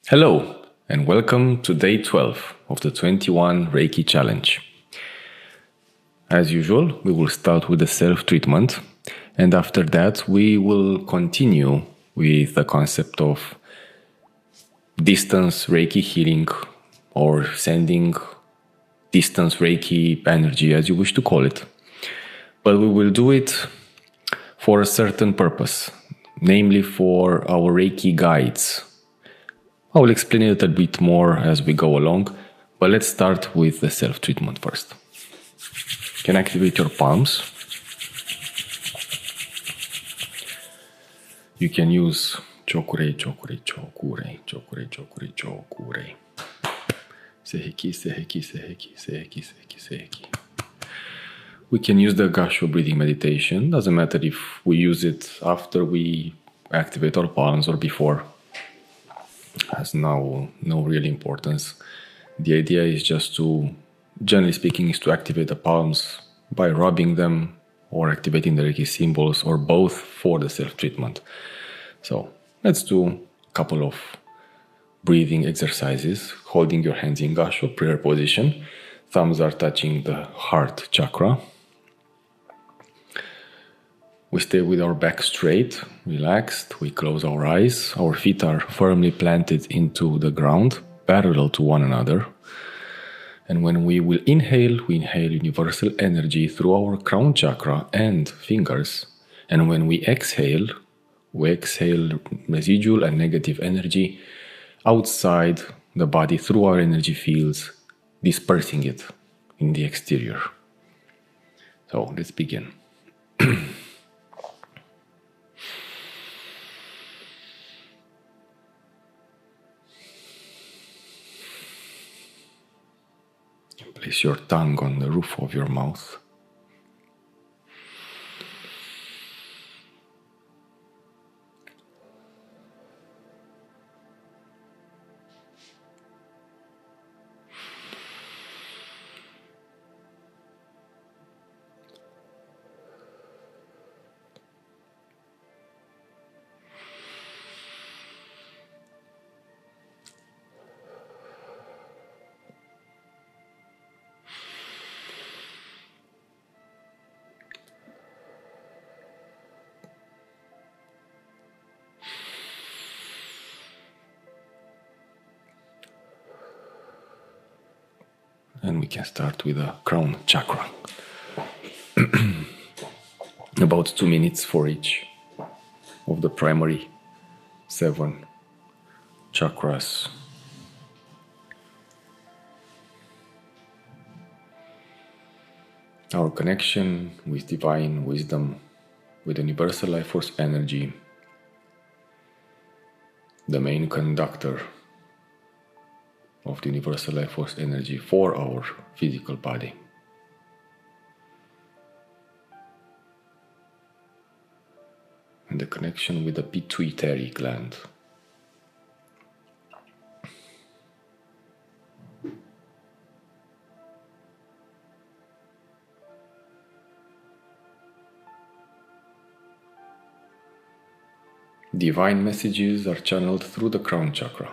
Hello, and welcome to day 12 of the 21 Reiki Challenge. As usual, we will start with the self-treatment, and after that we will continue with the concept of distance Reiki healing or sending distance Reiki energy, as you wish to call it. But we will do it for a certain purpose, namely for our Reiki guides. I will explain it a bit more as we go along, but let's start with the self-treatment first. You can activate your palms. You can use chokurei, chokurei, chokurei, chokurei, chokurei, chokurei. Seheki, seheki, seheki, seheki, seheki, seheki. We can use the Gasho breathing meditation. Doesn't matter if we use it after we activate our palms or before. Has no real importance. The idea is just to, generally speaking, is to activate the palms by rubbing them or activating the Reiki symbols or both for the self-treatment. So let's do a couple of breathing exercises, holding your hands in Gasho, prayer position. Thumbs are touching the heart chakra. We stay with our back straight, relaxed. We close our eyes. Our feet are firmly planted into the ground, parallel to one another. And when we will inhale, we inhale universal energy through our crown chakra and fingers. And when we exhale residual and negative energy outside the body through our energy fields, dispersing it in the exterior. So let's begin. Place your tongue on the roof of your mouth. And we can start with the crown chakra. About 2 minutes for each of the primary 7 chakras. Our connection with divine wisdom, with universal life force energy, the main conductor of the universal life force energy for our physical body. And the connection with the pituitary gland. Divine messages are channeled through the crown chakra.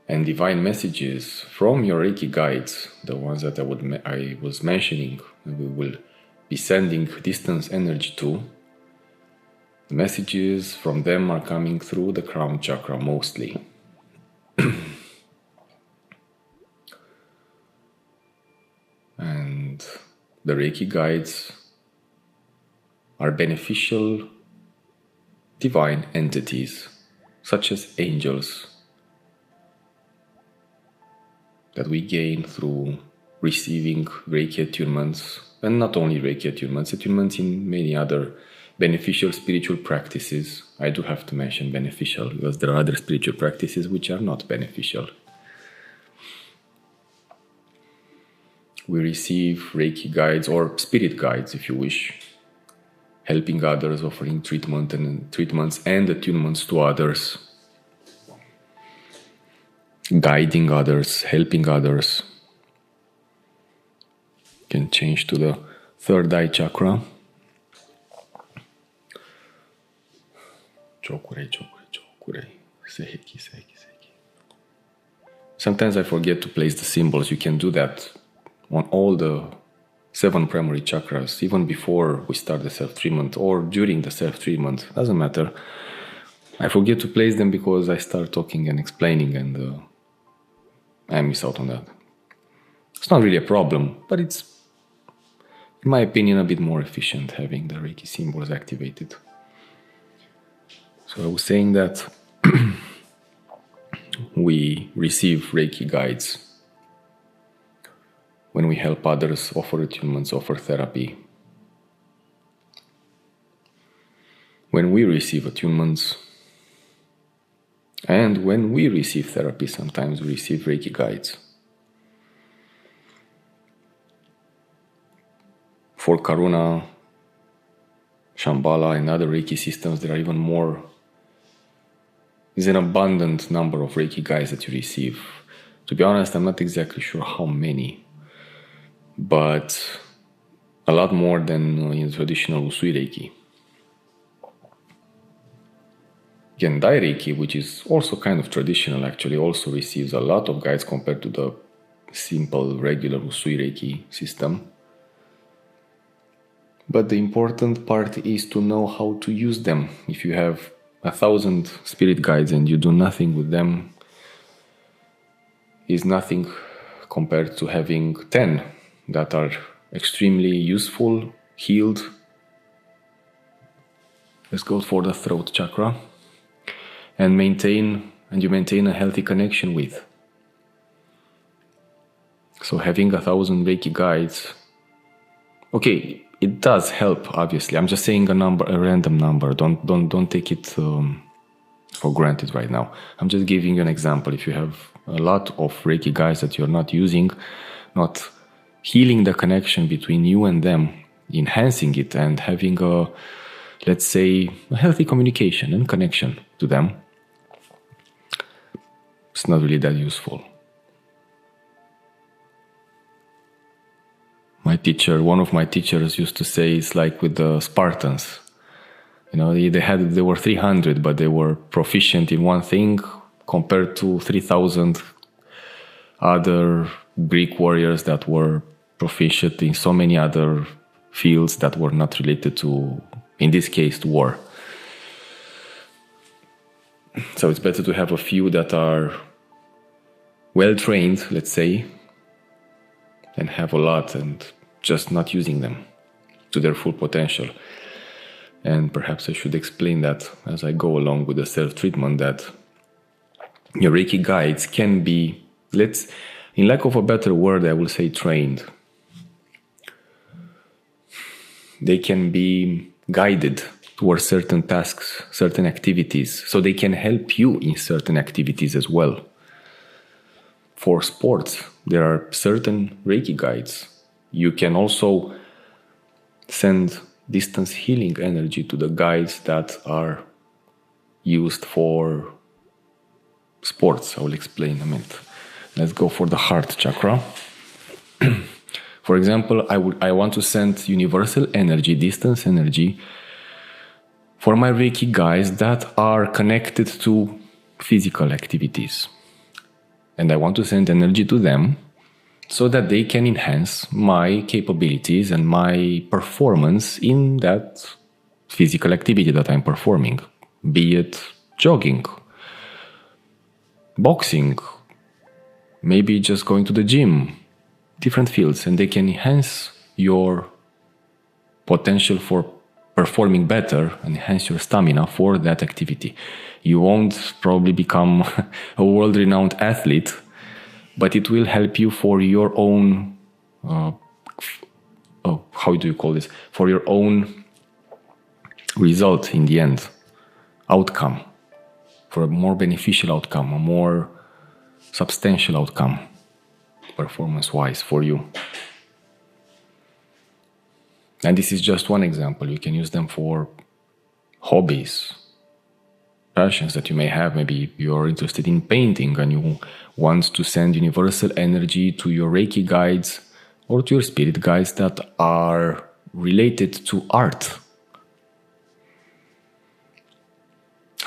And divine messages from your Reiki guides, the ones that I was mentioning, we will be sending distance energy to, the messages from them are coming through the crown chakra mostly. And the Reiki guides are beneficial divine entities, such as angels, that we gain through receiving Reiki attunements, and not only Reiki attunements in many other beneficial spiritual practices. I do have to mention beneficial, because there are other spiritual practices which are not beneficial. We receive Reiki guides, or spirit guides if you wish, helping others, offering treatments and attunements to others, guiding others, helping others. You can change to the third eye chakra. Chokurei, chokurei, chokurei. Seheki, seheki, seheki. Sometimes I forget to place the symbols. You can do that on all the 7 primary chakras, even before we start the self-treatment or during the self-treatment. Doesn't matter. I forget to place them because I start talking and explaining, and I miss out on that. It's not really a problem, but it's, in my opinion, a bit more efficient having the Reiki symbols activated. So I was saying that we receive Reiki guides when we help others, offer attunements, offer therapy. When we receive attunements and when we receive therapy, sometimes we receive Reiki guides. For Karuna, Shambhala, and other Reiki systems, there are even more. There's an abundant number of Reiki guides that you receive. To be honest, I'm not exactly sure how many, but a lot more than in traditional Usui Reiki. Gendai Reiki, which is also kind of traditional, actually also receives a lot of guides compared to the simple, regular Usui Reiki system. But the important part is to know how to use them. If you have 1,000 spirit guides and you do nothing with them, is nothing compared to having 10 that are extremely useful, healed. Let's go for the throat chakra. And you maintain a healthy connection with. So having 1,000 Reiki guides, okay, it does help, obviously. I'm just saying a random number. Don't take it for granted right now. I'm just giving you an example. If you have a lot of Reiki guides that you're not using, not healing the connection between you and them, enhancing it and having let's say, a healthy communication and connection to them, it's not really that useful. One of my teachers used to say it's like with the Spartans. You know, they were 300, but they were proficient in one thing compared to 3,000 other Greek warriors that were proficient in so many other fields that were not related to, in this case, to war. So it's better to have a few that are well trained, let's say, than have a lot and just not using them to their full potential. And perhaps I should explain that as I go along with the self-treatment, that your Reiki guides can be, in lack of a better word, I will say trained. They can be guided towards certain tasks, certain activities, so they can help you in certain activities as well. For sports, there are certain Reiki guides. You can also send distance healing energy to the guides that are used for sports. I will explain in a minute. Let's go for the heart chakra. For example, I want to send universal energy, distance energy, for my Reiki guides that are connected to physical activities. And I want to send energy to them so that they can enhance my capabilities and my performance in that physical activity that I'm performing, be it jogging, boxing, maybe just going to the gym, different fields, and they can enhance your potential for performing better and enhance your stamina for that activity. You won't probably become a world-renowned athlete, but it will help you for your own, how do you call this? For your own result in the end, outcome, for a more beneficial outcome, a more substantial outcome, performance-wise for you. And this is just one example. You can use them for hobbies, passions that you may have. Maybe you're interested in painting and you want to send universal energy to your Reiki guides or to your spirit guides that are related to art.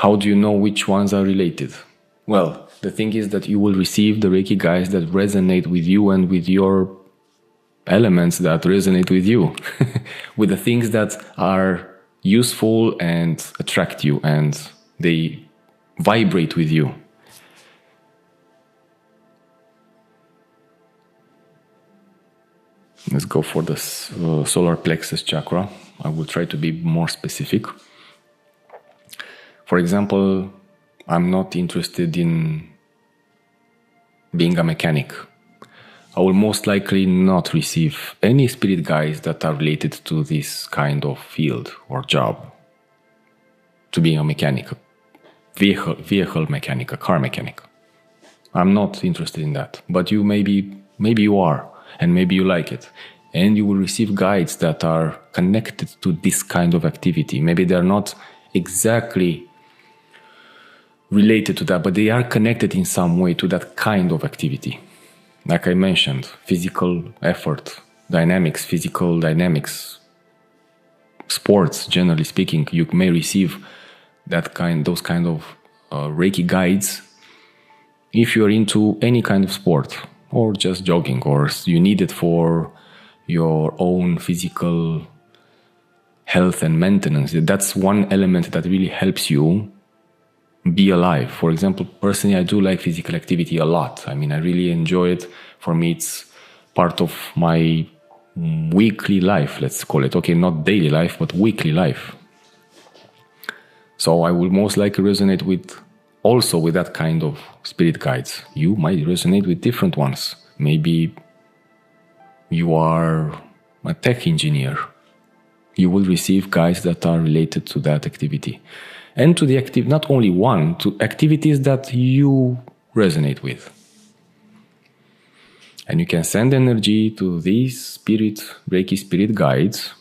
How do you know which ones are related? Well, the thing is that you will receive the Reiki guides that resonate with you and with your elements that resonate with you, with the things that are useful and attract you and they vibrate with you. Let's go for the solar plexus chakra. I will try to be more specific. For example, I'm not interested in being a mechanic. I will most likely not receive any spirit guides that are related to this kind of field or job. To being a mechanic, vehicle mechanic, a car mechanic. I'm not interested in that. But you maybe you are, and maybe you like it. And you will receive guides that are connected to this kind of activity. Maybe they're not exactly related to that, but they are connected in some way to that kind of activity. Like I mentioned, physical effort, physical dynamics, sports, generally speaking, you may receive those kind of Reiki guides if you're into any kind of sport or just jogging, or you need it for your own physical health and maintenance. That's one element that really helps you be alive. For example, personally, I do like physical activity a lot. I mean, I really enjoy it. For me, it's part of my weekly life, let's call it. Okay, not daily life, but weekly life. So I will most likely resonate with that kind of spirit guides. You might resonate with different ones. Maybe you are a tech engineer. You will receive guides that are related to that activity. And to the not only one, to activities that you resonate with. And you can send energy to these Reiki spirit guides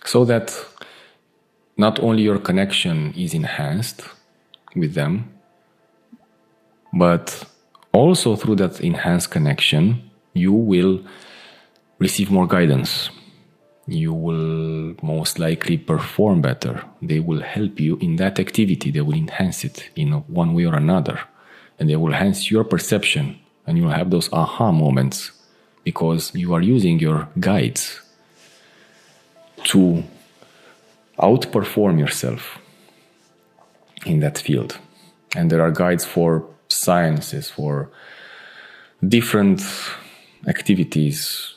so that not only your connection is enhanced with them, but also through that enhanced connection, you will receive more guidance. You will most likely perform better. They will help you in that activity. They will enhance it in one way or another. And they will enhance your perception. And you will have those aha moments because you are using your guides to outperform yourself in that field. And there are guides for sciences, for different activities,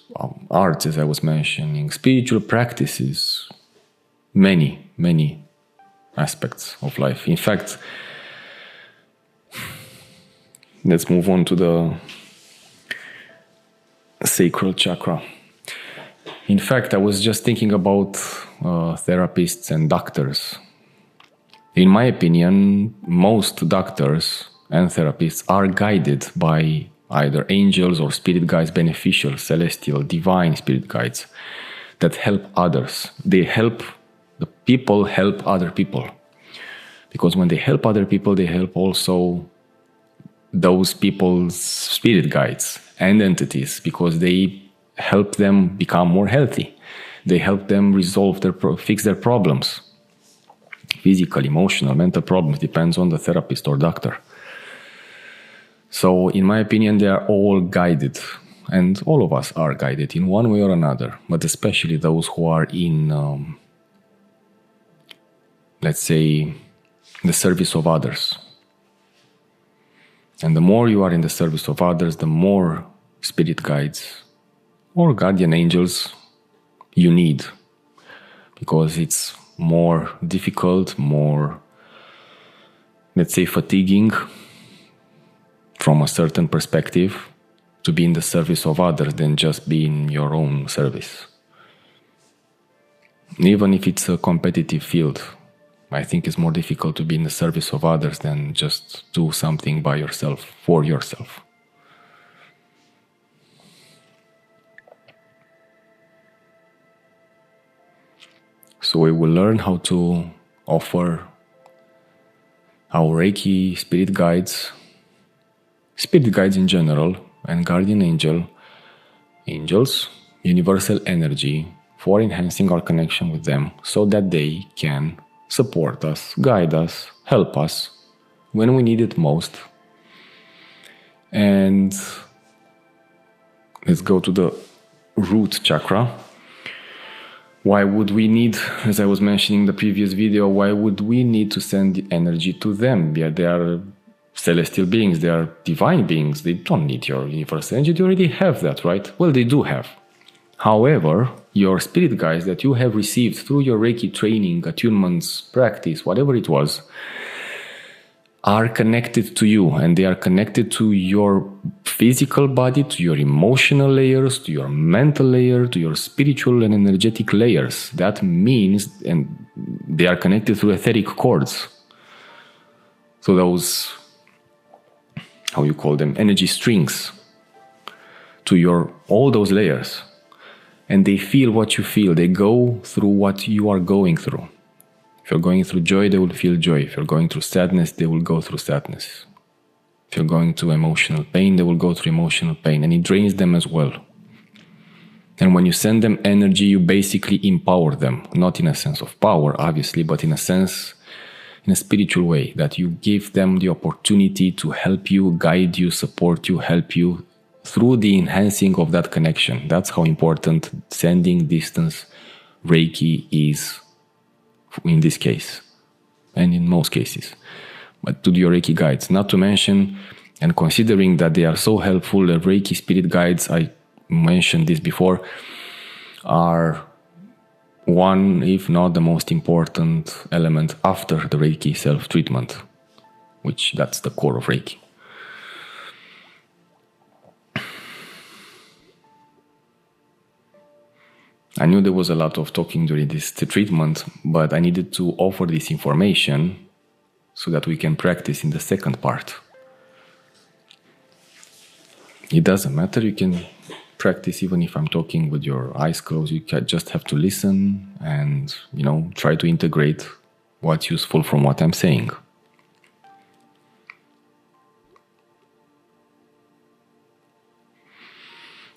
arts, as I was mentioning, spiritual practices, many aspects of life. In fact, let's move on to the sacral chakra. In fact, I was just thinking about therapists and doctors. In my opinion, most doctors and therapists are guided by either angels or spirit guides, beneficial, celestial, divine spirit guides that help others. They help the people help other people. Because when they help other people, they help also those people's spirit guides and entities, because they help them become more healthy. They help them fix their problems. Physical, emotional, mental problems, depends on the therapist or doctor. So, in my opinion, they are all guided, and all of us are guided in one way or another, but especially those who are in, let's say, the service of others. And the more you are in the service of others, the more spirit guides or guardian angels you need, because it's more difficult, more, let's say, fatiguing from a certain perspective to be in the service of others than just be in your own service. Even if it's a competitive field, I think it's more difficult to be in the service of others than just do something by yourself, for yourself. So we will learn how to offer our Reiki spirit guides in general, and guardian angels, universal energy, for enhancing our connection with them so that they can support us, guide us, help us when we need it most. And let's go to the root chakra. Why would we need, as I was mentioning in the previous video, why would we need to send the energy to them? Yeah, they are celestial beings, they are divine beings. They don't need your universal energy. They already have that, right? Well, they do have. However, your spirit guides that you have received through your Reiki training, attunements, practice, whatever it was, are connected to you, and they are connected to your physical body, to your emotional layers, to your mental layer, to your spiritual and energetic layers. That means, and they are connected through etheric cords. So those, how you call them, energy strings to your, all those layers. And they feel what you feel. They go through what you are going through. If you're going through joy, they will feel joy. If you're going through sadness, they will go through sadness. If you're going through emotional pain, they will go through emotional pain. And it drains them as well. And when you send them energy, you basically empower them. Not in a sense of power, obviously, but in a sense, in a spiritual way, that you give them the opportunity to help you, guide you, support you, help you through the enhancing of that connection. That's how important sending distance Reiki is in this case, and in most cases, but to your Reiki guides. Not to mention, and considering that they are so helpful, the Reiki spirit guides, I mentioned this before, are one, if not the most important element after the Reiki self-treatment, which that's the core of Reiki. I knew there was a lot of talking during this treatment, but I needed to offer this information so that we can practice in the second part. It doesn't matter, you can practice even if I'm talking with your eyes closed. You just have to listen and, try to integrate what's useful from what I'm saying.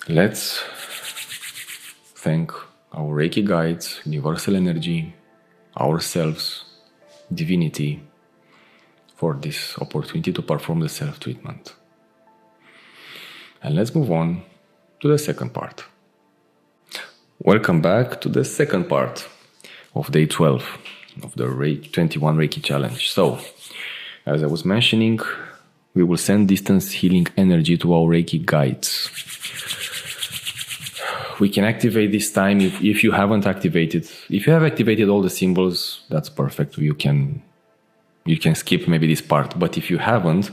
Let's thank our Reiki guides, universal energy, ourselves, divinity, for this opportunity to perform the self-treatment. And let's move on to the second part. Welcome back to the second part of day 12 of the 21 Reiki challenge. So, as I was mentioning, we will send distance healing energy to our Reiki guides. We can activate this time if you haven't activated. If you have activated all the symbols, that's perfect. You can skip maybe this part. But if you haven't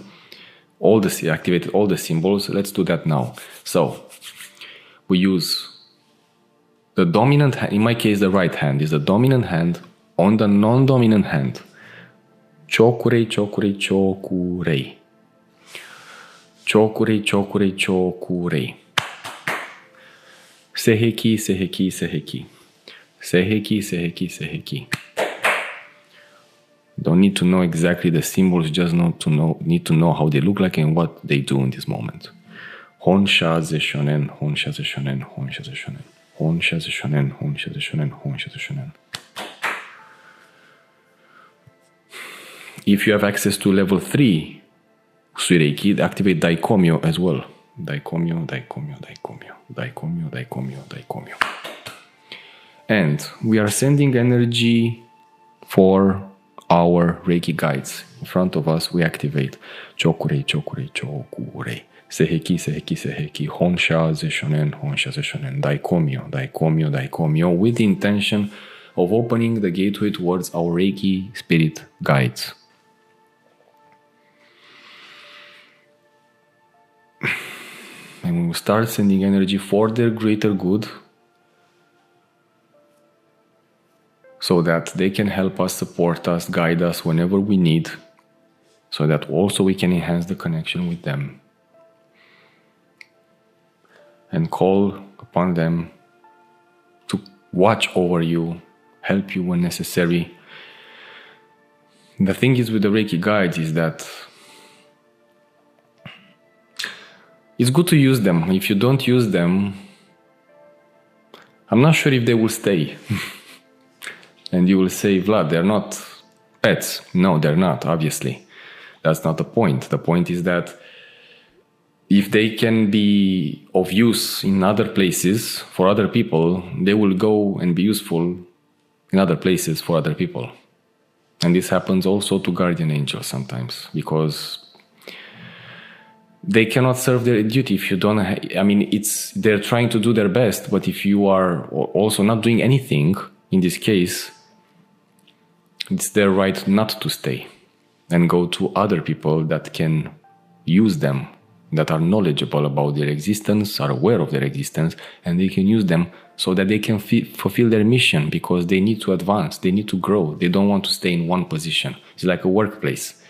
activated all the symbols, let's do that now. So we use the dominant hand. In my case, the right hand is the dominant hand on the non-dominant hand. Chokurei, chokurei, chokurei. Chokurei, chokurei, chokurei. Seheki, seheki, seheki. Seheki, seheki, seheki. Don't need to know exactly the symbols, just need to know how they look like and what they do in this moment. Honsha ze shonen, honsha ze shonen, honsha ze shonen. Honsha ze shonen, honsha ze shonen, honsha ze shonen. If you have access to level 3 Reiki, activate Daikomyo as well. Daikomyo, Daikomyo, Daikomyo, Daikomyo, Daikomyo, Daikomyo. And we are sending energy for our Reiki guides. In front of us, we activate Chokurei, Chokurei, Chokurei. Seheki, Seheki, Seheki. Honsha, ze shonen, Honsha, ze shonen. Daikomyo, Daikomyo, Daikomyo. With the intention of opening the gateway towards our Reiki spirit guides. And we will start sending energy for their greater good so that they can help us, support us, guide us whenever we need, so that also we can enhance the connection with them and call upon them to watch over you, help you when necessary. The thing is with the Reiki guides is that it's good to use them. If you don't use them, I'm not sure if they will stay. And you will say, Vlad, they're not pets. No, they're not, obviously. That's not the point. The point is that if they can be of use in other places for other people, they will go and be useful in other places for other people. And this happens also to guardian angels sometimes, because they cannot serve their duty if you don't. They're trying to do their best, but if you are also not doing anything, in this case, it's their right not to stay and go to other people that can use them, that are knowledgeable about their existence, are aware of their existence, and they can use them so that they can fulfill their mission, because they need to advance, they need to grow, they don't want to stay in one position. It's like a workplace.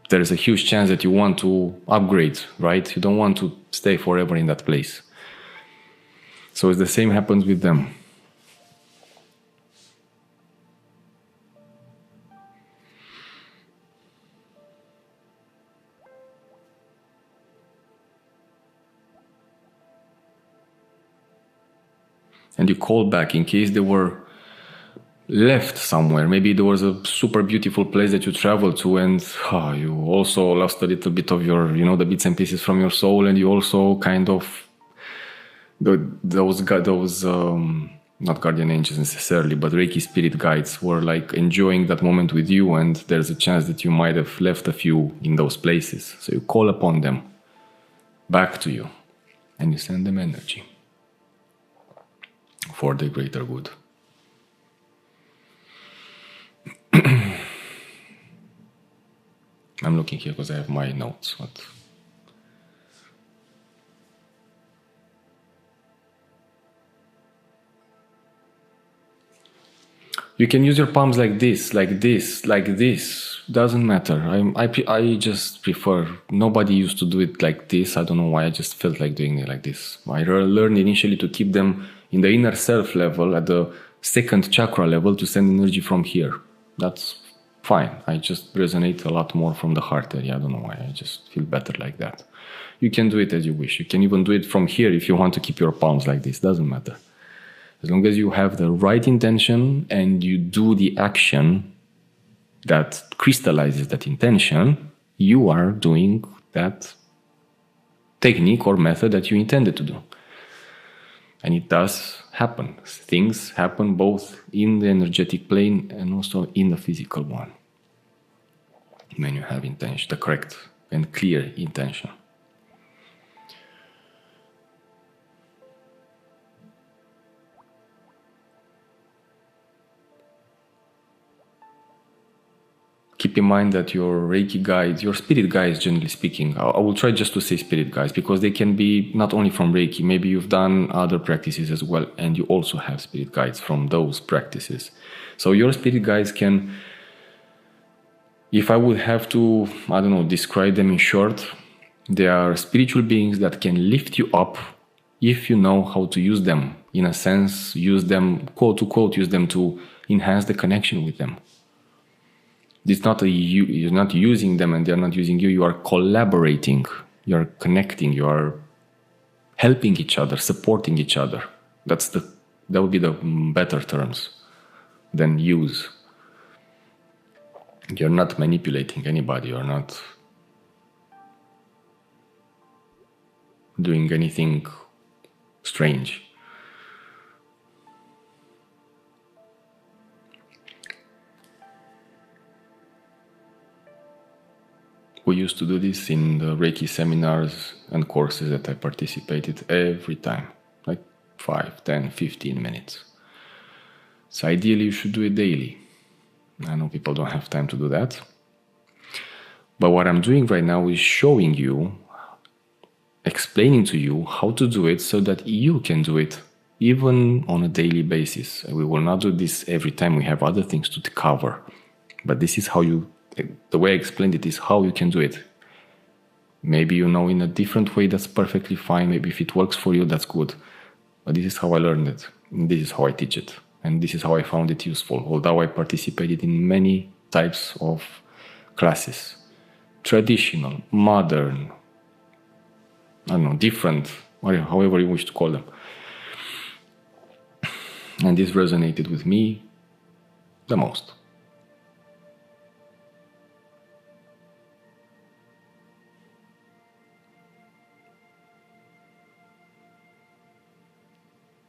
There is a huge chance that you want to upgrade, right? You don't want to stay forever in that place. So it's the same happens with them. And you call back in case they were left somewhere. Maybe there was a super beautiful place that you traveled to, and you also lost a little bit of your, the bits and pieces from your soul, and you also kind of those not guardian angels necessarily, but Reiki spirit guides were like enjoying that moment with you, and there's a chance that you might have left a few in those places. So you call upon them back to you, and you send them energy for the greater good. I'm looking here because I have my notes. You can use your palms like this, like this, like this. Doesn't matter. I just prefer. Nobody used to do it like this. I don't know why. I just felt like doing it like this. I learned initially to keep them in the inner self level, at the second chakra level, to send energy from here. That's fine. I just resonate a lot more from the heart area. I don't know why. I just feel better like that. You can do it as you wish. You can even do it from here if you want to keep your palms like this. Doesn't matter. As long as you have the right intention and you do the action that crystallizes that intention, you are doing that technique or method that you intended to do. And it does happen. Things happen both in the energetic plane and also in the physical one, when you have intention, the correct and clear intention. Keep in mind that your Reiki guides, your spirit guides, generally speaking, I will try just to say spirit guides, because they can be not only from Reiki, maybe you've done other practices as well, and you also have spirit guides from those practices. So your spirit guides can, if I would have to, describe them in short, they are spiritual beings that can lift you up if you know how to use them. In a sense, use them, quote to quote, use them to enhance the connection with them. It's not you're not using them and they're not using you. You are collaborating, you are connecting, you are helping each other, supporting each other. That would be the better terms than use. You're not manipulating anybody. You're not doing anything strange. We used to do this in the Reiki seminars and courses that I participated every time, like 5, 10, 15 minutes. So ideally you should do it daily. I know people don't have time to do that. But what I'm doing right now is showing you, explaining to you how to do it so that you can do it even on a daily basis. We will not do this every time. We have other things to cover. But this is how the way I explained it is how you can do it. Maybe you know in a different way, that's perfectly fine. Maybe if it works for you, that's good. But this is how I learned it. And this is how I teach it. And this is how I found it useful. Although I participated in many types of classes. Traditional, modern, different, however you wish to call them. And this resonated with me. the most.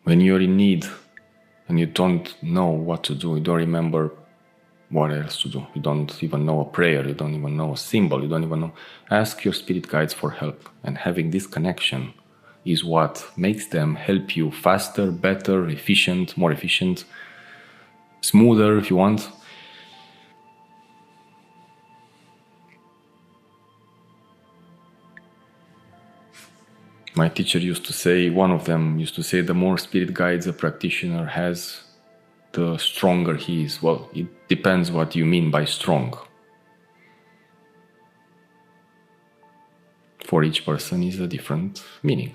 When you're in need and you don't know what to do, you don't remember what else to do, you don't even know a prayer, you don't even know a symbol, you don't even know, ask your spirit guides for help. And having this connection is what makes them help you faster, better, efficient, more efficient, smoother if you want. My teacher used to say, one of them used to say, the more spirit guides a practitioner has, the stronger he is. Well, it depends what you mean by strong. For each person is a different meaning.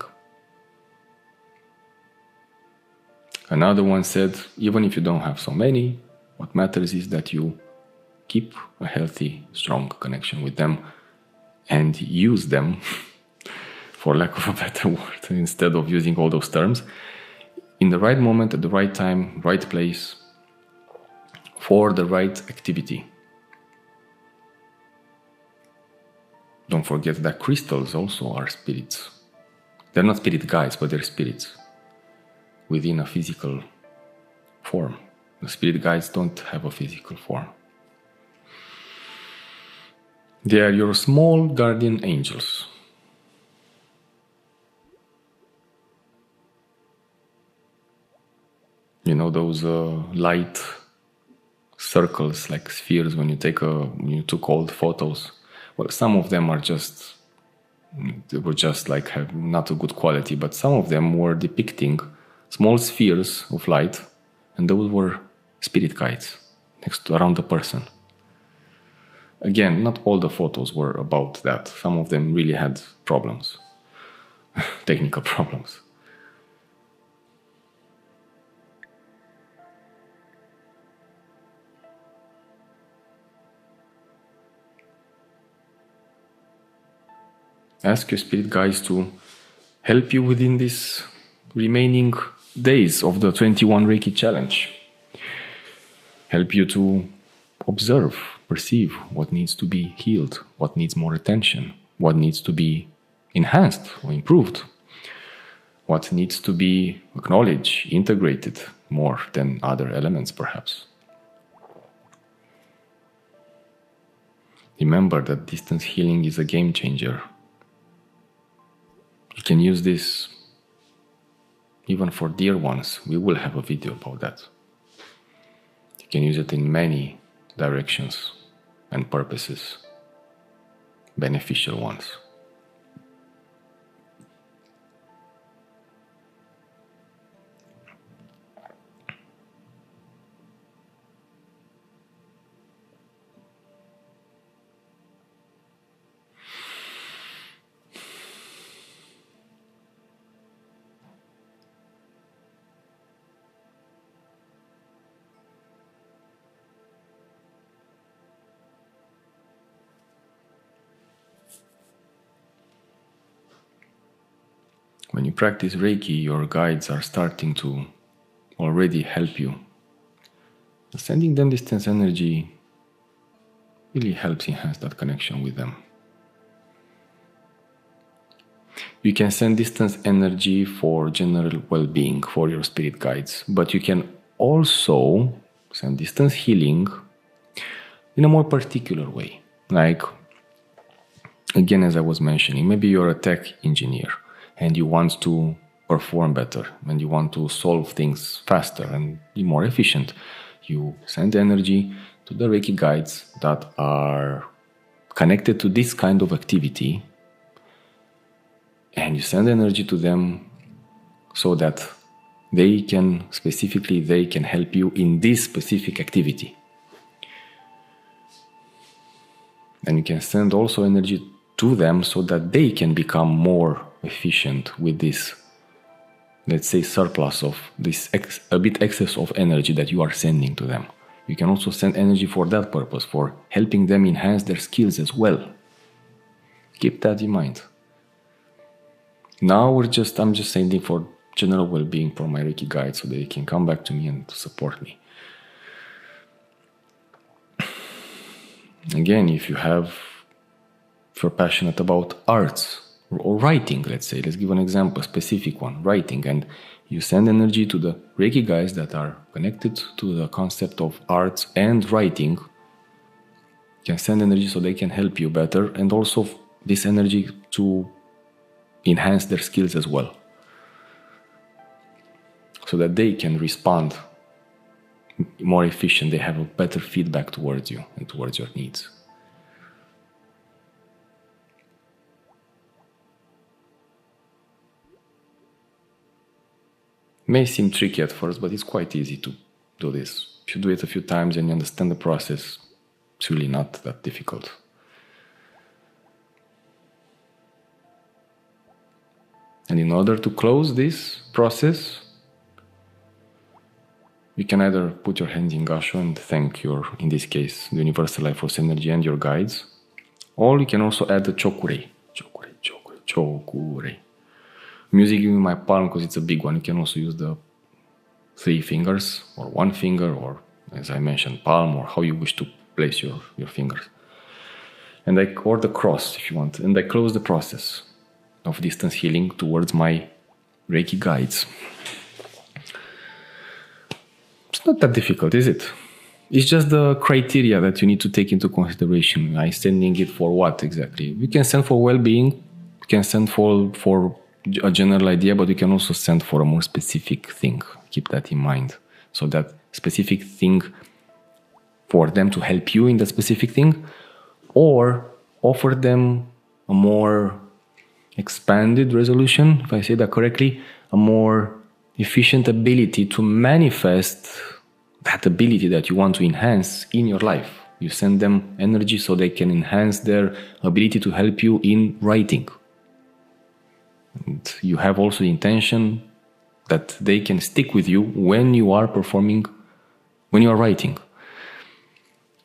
Another one said, even if you don't have so many, what matters is that you keep a healthy, strong connection with them and use them, for lack of a better word, instead of using all those terms, in the right moment, at the right time, right place, for the right activity. Don't forget that crystals also are spirits. They're not spirit guides, but they're spirits within a physical form. The spirit guides don't have a physical form. They are your small guardian angels. You know those light circles, like spheres, when you took old photos? Well, some of them they were just like have not a good quality, but some of them were depicting small spheres of light, and those were spirit guides around the person. Again, not all the photos were about that. Some of them really had problems, technical problems. Ask your spirit guides to help you within these remaining days of the 21 Reiki challenge. Help you to observe, perceive what needs to be healed, what needs more attention, what needs to be enhanced or improved, what needs to be acknowledged, integrated more than other elements perhaps. Remember that distance healing is a game changer. You can use this even for dear ones. We will have a video about that. You can use it in many directions and purposes, beneficial ones. When you practice Reiki, your guides are starting to already help you. Sending them distance energy really helps enhance that connection with them. You can send distance energy for general well-being for your spirit guides, but you can also send distance healing in a more particular way. Like, again, as I was mentioning, maybe you're a tech engineer and you want to perform better and you want to solve things faster and be more efficient. You send energy to the Reiki guides that are connected to this kind of activity, and you send energy to them so that they can help you in this specific activity. And you can send also energy to them so that they can become more efficient with this, let's say, surplus of this a bit excess of energy that you are sending to them. You can also send energy for that purpose, for helping them enhance their skills as well. Keep that in mind. Now I'm just sending for general well-being for my Reiki guides so they can come back to me and support me. Again, if you're passionate about arts or writing, let's say, let's give an example, a specific one, writing, and you send energy to the Reiki guys that are connected to the concept of arts and writing. You can send energy so they can help you better, and also this energy to enhance their skills as well, so that they can respond more efficient, they have a better feedback towards you and towards your needs. May seem tricky at first, but it's quite easy to do this. If you do it a few times and you understand the process, it's really not that difficult. And in order to close this process, you can either put your hands in Gasho and thank your, in this case, the Universal Life Force energy and your guides, or you can also add the Chokurei. Chokurei, Chokurei, Chokurei. I'm using my palm because it's a big one. You can also use the 3 fingers or 1 finger, or as I mentioned, palm, or how you wish to place your fingers. And or the cross if you want. And I close the process of distance healing towards my Reiki guides. It's not that difficult, is it? It's just the criteria that you need to take into consideration. I'm sending it for what exactly? You can send for well-being, you can send for a general idea, but you can also send for a more specific thing. Keep that in mind. So that specific thing for them to help you in that specific thing, or offer them a more expanded resolution, if I say that correctly, a more efficient ability to manifest that ability that you want to enhance in your life. You send them energy so they can enhance their ability to help you in writing. And you have also the intention that they can stick with you when you are performing, when you are writing.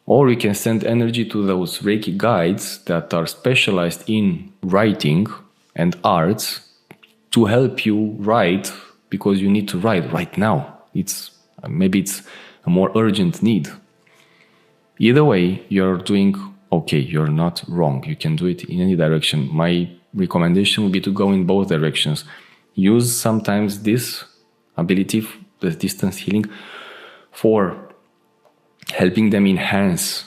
Or you can send energy to those Reiki guides that are specialized in writing and arts to help you write, because you need to write right now. Maybe it's a more urgent need. Either way, you're doing okay. You're not wrong. You can do it in any direction. My recommendation would be to go in both directions. Use sometimes this ability, the distance healing, for helping them enhance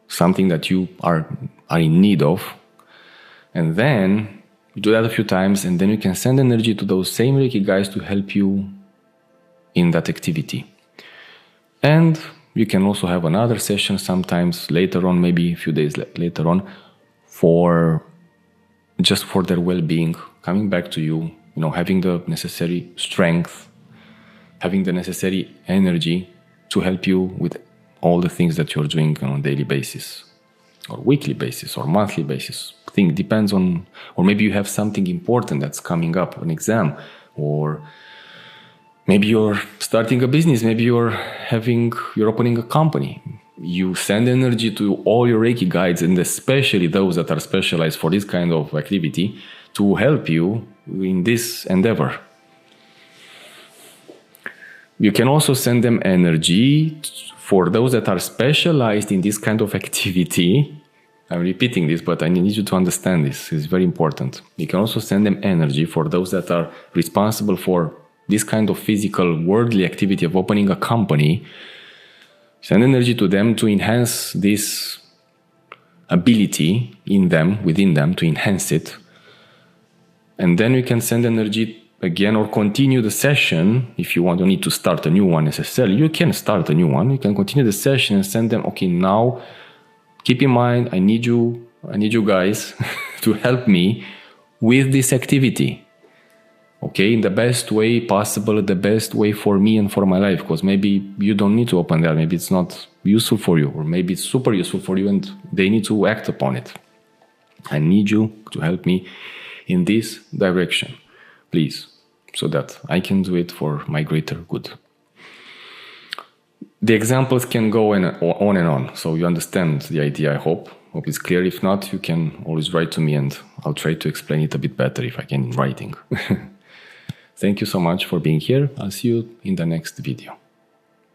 something that you are in need of. And then you do that a few times, and then you can send energy to those same Reiki guys to help you in that activity. And you can also have another session sometimes later on, maybe a few days later on, just for their well-being, coming back to you, having the necessary strength, having the necessary energy to help you with all the things that you're doing on a daily basis, or weekly basis, or monthly basis. Depends on, or maybe you have something important that's coming up, an exam, or maybe you're starting a business, maybe you're opening a company. You send energy to all your Reiki guides, and especially those that are specialized for this kind of activity, to help you in this endeavor. You can also send them energy for those that are specialized in this kind of activity. I'm repeating this, but I need you to understand this. It's very important. You can also send them energy for those that are responsible for this kind of physical, worldly activity of opening a company. Send energy to them to enhance this ability within them, to enhance it. And then you can send energy again, or continue the session. If you don't need to start a new one necessarily, you can start a new one. You can continue the session and send them, okay, now keep in mind, I need you guys to help me with this activity. Okay, in the best way possible, the best way for me and for my life, because maybe you don't need to open that, maybe it's not useful for you, or maybe it's super useful for you and they need to act upon it. I need you to help me in this direction, please, so that I can do it for my greater good. The examples can go on and on, so you understand the idea, I hope. Hope it's clear. If not, you can always write to me and I'll try to explain it a bit better if I can in writing. Thank you so much for being here. I'll see you in the next video.